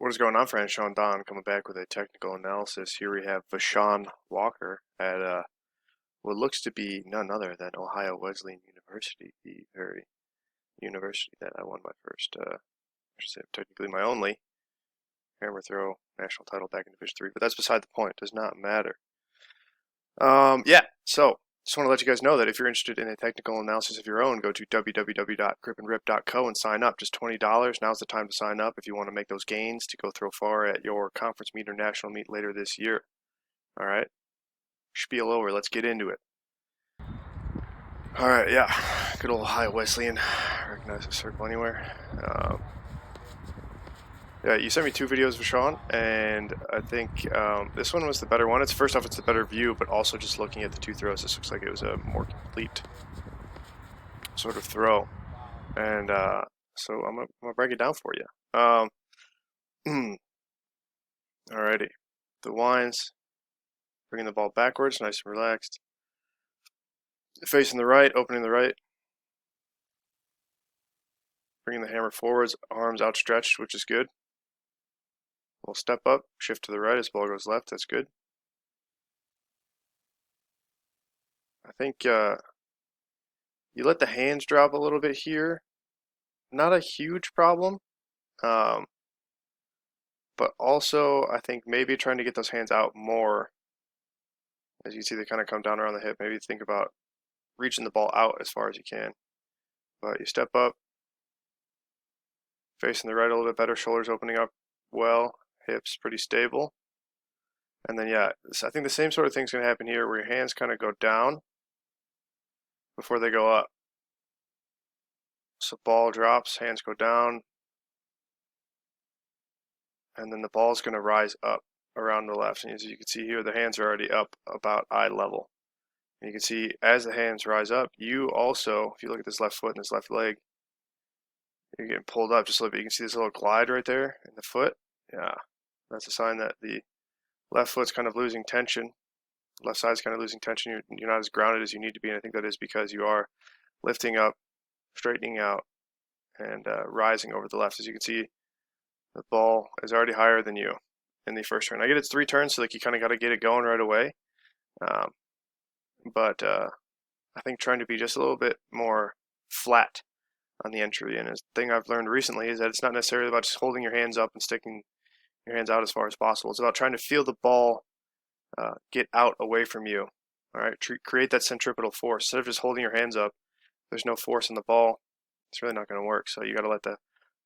What is going on, friends? Sean Don coming back with a technical analysis. Here we have VaShawn Walker at what looks to be none other than Ohio Wesleyan University, the very university that I won my first, I should say technically my only hammer throw national title back in Division III, but that's beside the point. It does not matter. So just want to let you guys know that if you're interested in a technical analysis of your own, go to www.gripandrip.co and sign up. Just $20. Now's the time to sign up if you want to make those gains to go throw far at your conference meet or national meet later this year. All right, spiel over. Let's get into it. All right, yeah, good old Ohio Wesleyan. Recognize the circle anywhere. Yeah, you sent me two videos of Sean, and I think this one was the better one. First off, it's the better view, but also just looking at the two throws, this looks like it was a more complete sort of throw. And so I'm gonna break it down for you. Alrighty, the winds, bringing the ball backwards, nice and relaxed. Facing the right, opening the right. Bringing the hammer forwards, arms outstretched, which is good. We'll step up, shift to the right as the ball goes left, that's good. I think you let the hands drop a little bit here. Not a huge problem. But also, I think maybe trying to get those hands out more. As you can see, they kind of come down around the hip. Maybe think about reaching the ball out as far as you can. But you step up, facing the right a little bit better, shoulders opening up well, hips pretty stable. And then, yeah, I think the same sort of thing's going to happen here where your hands kind of go down before they go up. So ball drops, hands go down, and then the ball's going to rise up around the left. And as you can see here, the hands are already up about eye level. And you can see as the hands rise up, you also, if you look at this left foot and this left leg, you're getting pulled up just a little bit. You can see this little glide right there in the foot. Yeah, that's a sign that the left foot's kind of losing tension. Left side's kind of losing tension. You're not as grounded as you need to be, and I think that is because you are lifting up, straightening out, and rising over the left. As you can see, the ball is already higher than you in the first turn. I get it's 3 turns, so like you kind of got to get it going right away. But I think trying to be just a little bit more flat on the entry. And a thing I've learned recently is that it's not necessarily about just holding your hands up and sticking your hands out as far as possible. It's about trying to feel the ball get out away from you. All right, create that centripetal force. Instead of just holding your hands up, there's no force in the ball. It's really not going to work. So you got to let the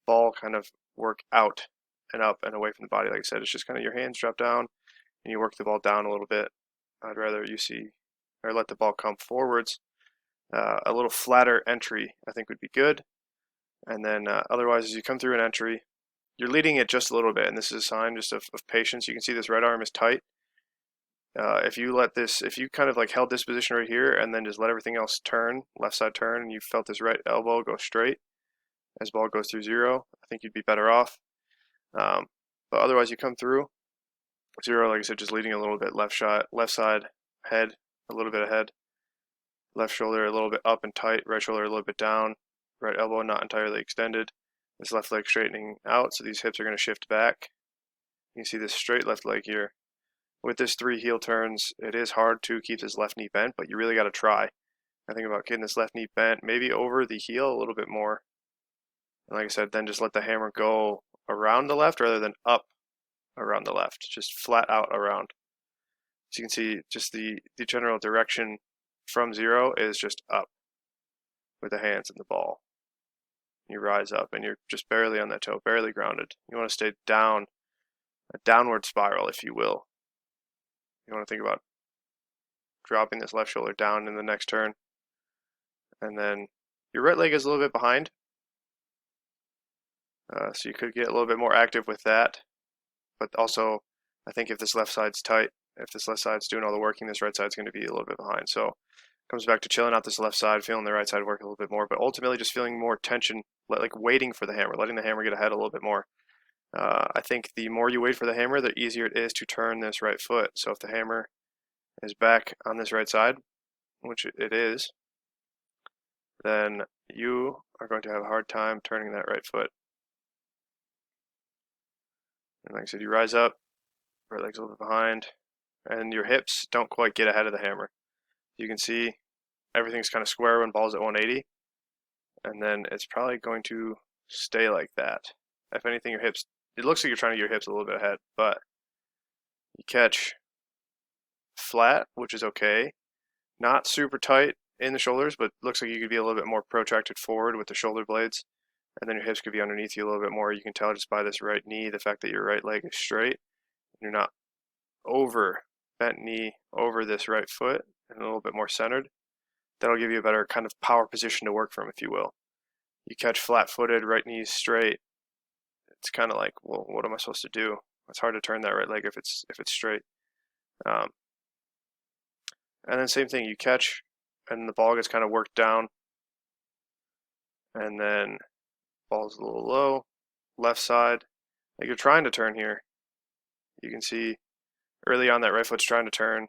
ball kind of work out and up and away from the body. Like I said, it's just kind of your hands drop down and you work the ball down a little bit. I'd rather you see or let the ball come forwards. A little flatter entry, I think, would be good. And then otherwise, as you come through an entry, you're leading it just a little bit. And this is a sign just of patience. You can see this right arm is tight. If you kind of like held this position right here and then just let everything else turn, left side turn, and you felt this right elbow go straight as ball goes through 0, I think you'd be better off. But otherwise, you come through 0, like I said, just leading a little bit, left side, head, a little bit ahead, left shoulder a little bit up and tight, right shoulder a little bit down, right elbow not entirely extended, this left leg straightening out, so these hips are going to shift back. You can see this straight left leg here. With this 3 heel turns, it is hard to keep this left knee bent, but you really got to try. I think about getting this left knee bent, maybe over the heel a little bit more. And like I said, then just let the hammer go around the left rather than up around the left, just flat out around. So you can see just the general direction from 0 is just up with the hands and the ball. You rise up and you're just barely on that toe, barely grounded. You want to stay down, a downward spiral, if you will. You want to think about dropping this left shoulder down in the next turn. And then your right leg is a little bit behind. So you could get a little bit more active with that. But also, I think if this left side's tight, if this left side's doing all the working, this right side's going to be a little bit behind. So it comes back to chilling out this left side, feeling the right side work a little bit more, but ultimately just feeling more tension, like waiting for the hammer, letting the hammer get ahead a little bit more. I think the more you wait for the hammer, the easier it is to turn this right foot. So if the hammer is back on this right side, which it is, then you are going to have a hard time turning that right foot. And like I said, you rise up, right leg's a little bit behind, and your hips don't quite get ahead of the hammer. You can see everything's kind of square when ball's at 180, and then it's probably going to stay like that. If anything, your hips, it looks like you're trying to get your hips a little bit ahead, but you catch flat, which is okay. Not super tight in the shoulders, but looks like you could be a little bit more protracted forward with the shoulder blades, and then your hips could be underneath you a little bit more. You can tell just by this right knee, the fact that your right leg is straight. You're not over bent knee over this right foot and a little bit more centered. That'll give you a better kind of power position to work from, if you will. You catch flat-footed, right knee straight. It's kind of like, well, what am I supposed to do? It's hard to turn that right leg if it's straight. And then same thing, you catch, and the ball gets kind of worked down, and then ball's a little low, left side. Like you're trying to turn here. You can see early on that right foot's trying to turn,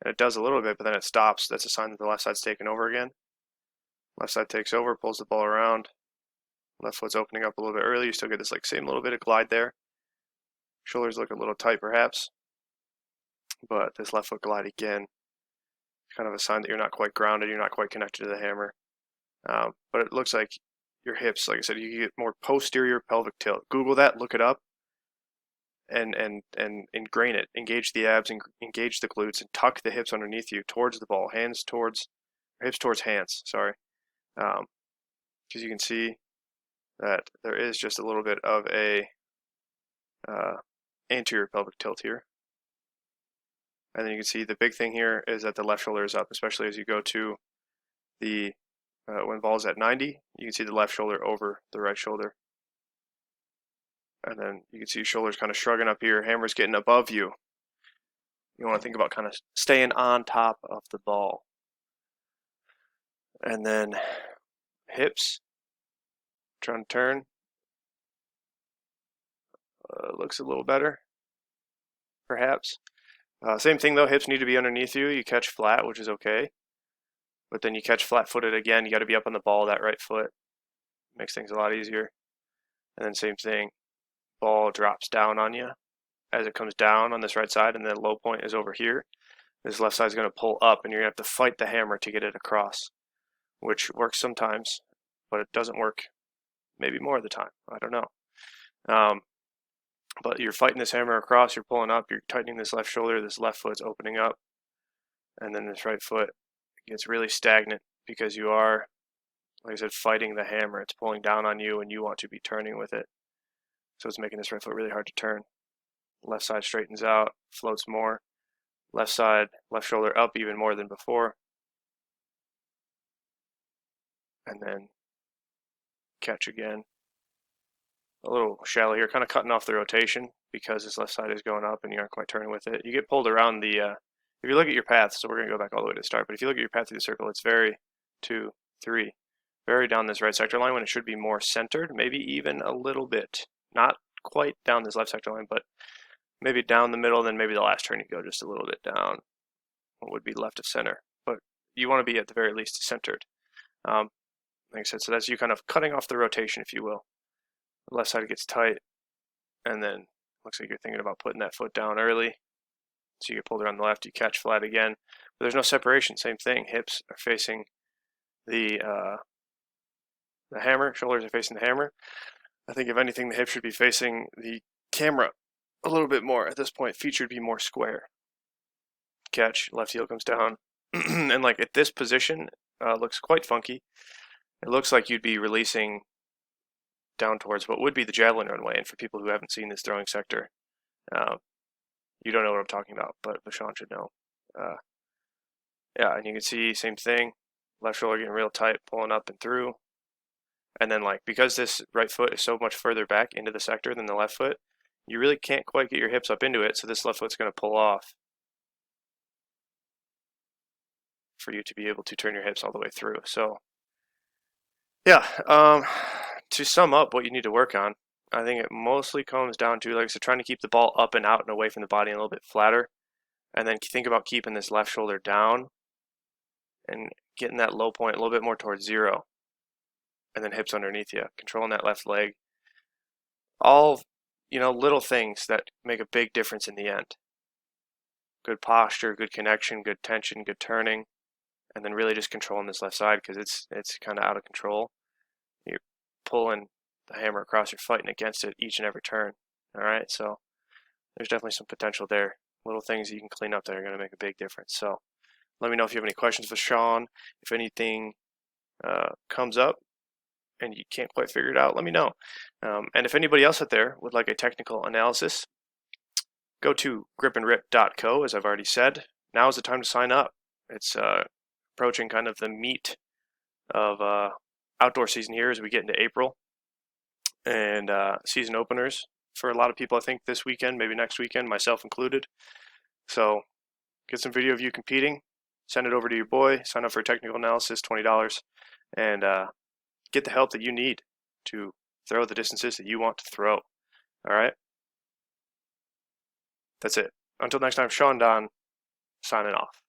and it does a little bit, but then it stops. That's a sign that the left side's taken over again. Left side takes over, pulls the ball around. Left foot's opening up a little bit early. You still get this like same little bit of glide there. Shoulders look a little tight perhaps, but this left foot glide again, kind of a sign that you're not quite grounded, you're not quite connected to the hammer. But it looks like your hips, like I said, you get more posterior pelvic tilt. Google that, look it up, and ingrain it. Engage the abs, and engage the glutes, and tuck the hips underneath you towards the ball, hips towards hands. Sorry, because you can see that there is just a little bit of a anterior pelvic tilt here. And then you can see the big thing here is that the left shoulder is up, especially as you go to the, when ball's at 90, you can see the left shoulder over the right shoulder. And then you can see your shoulders kind of shrugging up here, hammer's getting above you. You want to think about kind of staying on top of the ball. And then hips, trying to turn. Looks a little better, perhaps. Same thing though, hips need to be underneath you. You catch flat, which is okay. But then you catch flat-footed again, you got to be up on the ball, that right foot. Makes things a lot easier. And then same thing, ball drops down on you as it comes down on this right side, and the low point is over here. This left side is going to pull up, and you're going to have to fight the hammer to get it across, which works sometimes, but it doesn't work maybe more of the time. I don't know. But you're fighting this hammer across, you're pulling up, you're tightening this left shoulder, this left foot's opening up, and then this right foot gets really stagnant because you are, like I said, fighting the hammer. It's pulling down on you and you want to be turning with it. So it's making this right foot really hard to turn. Left side straightens out, floats more. Left side, left shoulder up even more than before. And then catch again. A little shallow here, kind of cutting off the rotation because this left side is going up and you aren't quite turning with it. You get pulled around the, if you look at your path, so we're going to go back all the way to the start, but if you look at your path through the circle, it's very, 2, 3, very down this right sector line when it should be more centered, maybe even a little bit. Not quite down this left sector line, but maybe down the middle, and then maybe the last turn you go just a little bit down, what would be left of center. But you want to be at the very least centered. Like I said, so that's you kind of cutting off the rotation, if you will. The left side gets tight, and then looks like you're thinking about putting that foot down early. So you get pulled around the left, you catch flat again. But there's no separation, same thing. Hips are facing the hammer, shoulders are facing the hammer. I think if anything, the hips should be facing the camera a little bit more. At this point, feet should be more square. Catch, left heel comes down. And like at this position, looks quite funky. It looks like you'd be releasing down towards what would be the javelin runway. And for people who haven't seen this throwing sector, you don't know what I'm talking about, but VaShawn should know. Yeah, and you can see same thing. Left shoulder getting real tight, pulling up and through. And then like, because this right foot is so much further back into the sector than the left foot, you really can't quite get your hips up into it, so this left foot's going to pull off for you to be able to turn your hips all the way through. So yeah, to sum up what you need to work on, I think it mostly comes down to, like I said, trying to keep the ball up and out and away from the body and a little bit flatter. And then think about keeping this left shoulder down and getting that low point a little bit more towards zero. And then hips underneath you, controlling that left leg. All, little things that make a big difference in the end. Good posture, good connection, good tension, good turning, and then really just controlling this left side because it's kind of out of control. You're pulling the hammer across, you're fighting against it each and every turn. All right, so there's definitely some potential there. Little things that you can clean up that are going to make a big difference. So let me know if you have any questions for Sean. If anything comes up and you can't quite figure it out, let me know. And if anybody else out there would like a technical analysis, go to gripandrip.co, as I've already said. Now is the time to sign up. It's approaching kind of the meat of outdoor season here as we get into April, and season openers for a lot of people, I think, this weekend, maybe next weekend, myself included. So get some video of you competing, send it over to your boy, sign up for a technical analysis, $20, and get the help that you need to throw the distances that you want to throw. All right? That's it. Until next time, Sean Don, signing off.